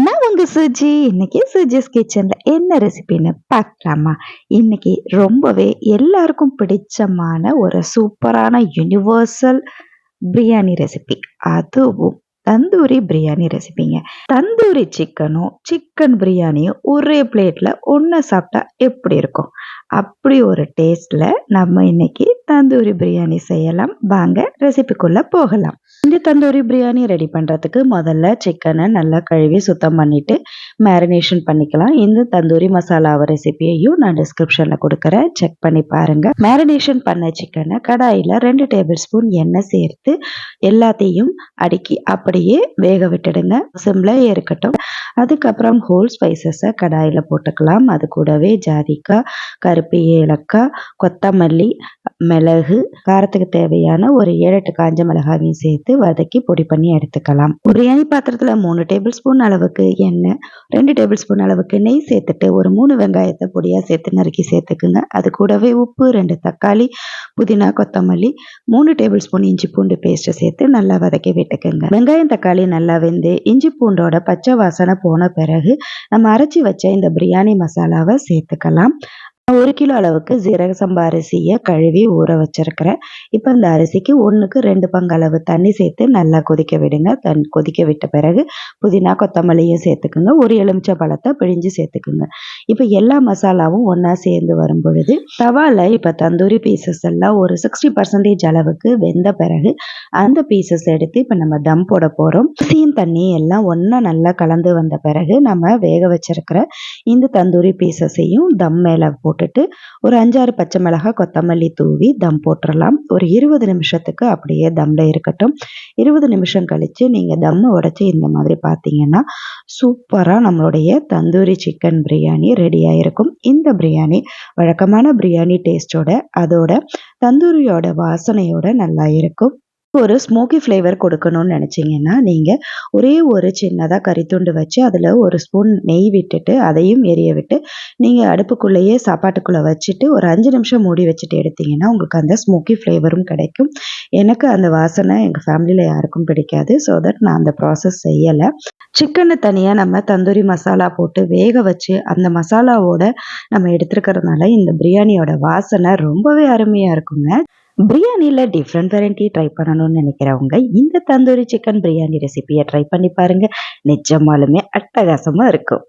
நான் உங்க சுஜி. இன்னைக்கு சுஜிஸ் கிச்சன்ல என்ன ரெசிபின்னு பார்க்கலாமா? இன்னைக்கு ரொம்பவே எல்லாருக்கும் பிடிச்சமான ஒரு சூப்பரான யுனிவர்சல் பிரியாணி ரெசிபி. அதுவும் தந்தூரி பிரியாணி ரெசிபிங்க. தந்தூரி சிக்கனும், சிக்கன் பிரியாணியும் ஒரே பிளேட்ல ஒண்ணா சாப்பிட்டா எப்படி இருக்கும்? அப்படி ஒரு டேஸ்ட்ல நம்ம இன்னைக்கு தந்தூரி பிரியாணி செய்யலாம். வாங்க ரெசிபிக்குள்ள போகலாம். இந்த தந்தூரி பிரியாணி ரெடி பண்றதுக்கு முதல்ல சிக்கனை நல்லா கழுவி சுத்தம் பண்ணிட்டு மேரினேஷன் பண்ணிக்கலாம். இந்த தந்தூரி மசாலா ரெசிபியையும் நான் டிஸ்கிரிப்ஷன்ல கொடுக்குறேன், செக் பண்ணி பாருங்க. மேரினேஷன் பண்ண சிக்கனை கடாயில 2 டேபிள் ஸ்பூன் எண்ணெய் சேர்த்து எல்லாத்தையும் அடுக்கி அப்படியே வேக விட்டுடுங்க. சிம்ல இருக்கட்டும். அதுக்கப்புறம் ஹோல் ஸ்பைசஸை கடாயில போட்டுக்கலாம். அது கூடவே ஜாதிக்காய், கருப்பு ஏலக்காய், கொத்தமல்லி, மிளகு, காரத்துக்கு தேவையான ஒரு 7-8 காஞ்ச மிளகாவையும் சேர்த்து வதக்கி பொடி பண்ணி எடுத்துக்கலாம். பிரியாணி பாத்திரத்துல 3 டேபிள் ஸ்பூன் அளவுக்கு எண்ணெய், 2 டேபிள் ஸ்பூன் அளவுக்கு நெய் சேர்த்துட்டு ஒரு 3 வெங்காயத்தை பொடியா சேர்த்து நறுக்கி சேர்த்துக்குங்க. அது கூடவே உப்பு, 2 தக்காளி, புதினா, கொத்தமல்லி, 3 டேபிள் ஸ்பூன் இஞ்சி பூண்டு பேஸ்ட்டை சேர்த்து நல்லா வதக்கி விட்டுக்குங்க. வெங்காயம் தக்காளி நல்லா வெந்து இஞ்சி பூண்டோட பச்சை வாசனை போன பிறகு நம்ம அரைச்சி வச்ச இந்த பிரியாணி மசாலாவை சேர்த்துக்கலாம். 1 கிலோ அளவுக்கு ஜீரக சம்பா அரிசியை கழுவி ஊற வச்சிருக்கிறேன். இப்போ இந்த அரிசிக்கு 1க்கு 2 பங்கு அளவு தண்ணி சேர்த்து நல்லா கொதிக்க விடுங்க. கொதிக்க விட்ட பிறகு புதினா, கொத்தமல்லியும் சேர்த்துக்குங்க. ஒரு எலுமிச்சை பழத்தை பிழிஞ்சு சேர்த்துக்குங்க. இப்போ எல்லா மசாலாவும் ஒன்றா சேர்ந்து வரும் பொழுது தவால இப்போ தந்தூரி பீசஸ் எல்லாம் ஒரு 60% அளவுக்கு வெந்த பிறகு அந்த பீசஸ் எடுத்து இப்போ நம்ம தம் போட போகிறோம். அரிசியும் தண்ணி எல்லாம் ஒன்றா நல்லா கலந்து வந்த பிறகு நம்ம வேக வச்சிருக்கிற இந்த தந்தூரி பீசஸையும் தம் மேலே போட்டுட்டு ஒரு 5-6 பச்சை மிளகாய், கொத்தமல்லி தூவி தம் போட்டுடலாம். ஒரு 20 நிமிஷத்துக்கு அப்படியே தம்ல இருக்கட்டும். 20 நிமிஷம் கழிச்சு நீங்க தம்மை உடைச்சு இந்த மாதிரி பார்த்தீங்கன்னா சூப்பரா நம்மளுடைய தந்தூரி சிக்கன் பிரியாணி ரெடி ஆயிருக்கும். இந்த பிரியாணி வழக்கமான பிரியாணி டேஸ்டோட அதோட தந்தூரியோட வாசனையோட நல்லா இருக்கும். ஒரு ஸ்மோக்கி ஃப்ளேவர் கொடுக்கணும்னு நினச்சிங்கன்னா நீங்கள் ஒரே ஒரு சின்னதாக கறித்துண்டு வச்சு அதில் ஒரு ஸ்பூன் நெய் விட்டுட்டு அதையும் எரிய விட்டு நீங்கள் அடுப்புக்குள்ளேயே சாப்பாட்டுக்குள்ளே வச்சுட்டு ஒரு 5 நிமிஷம் மூடி வச்சுட்டு எடுத்தீங்கன்னா உங்களுக்கு அந்த ஸ்மோக்கி ஃப்ளேவரும் கிடைக்கும். எனக்கு அந்த வாசனை எங்கள் ஃபேமிலியில் யாருக்கும் பிடிக்காது. ஸோ தட் நான் அந்த ப்ராசஸ் செய்யலை. சிக்கனை தனியாக நம்ம தந்தூரி மசாலா போட்டு வேக வச்சு அந்த மசாலாவோட நம்ம எடுத்துருக்கிறதுனால இந்த பிரியாணியோட வாசனை ரொம்பவே அருமையாக இருக்குங்க. பிரியாணியில் டிஃப்ரெண்ட் வெரைட்டி ட்ரை பண்ணணும்னு நினைக்கிறவங்க இந்த தந்தூரி சிக்கன் பிரியாணி ரெசிபியை ட்ரை பண்ணி பாருங்க. நிஜமாலுமே அட்டகாசமாக இருக்கும்.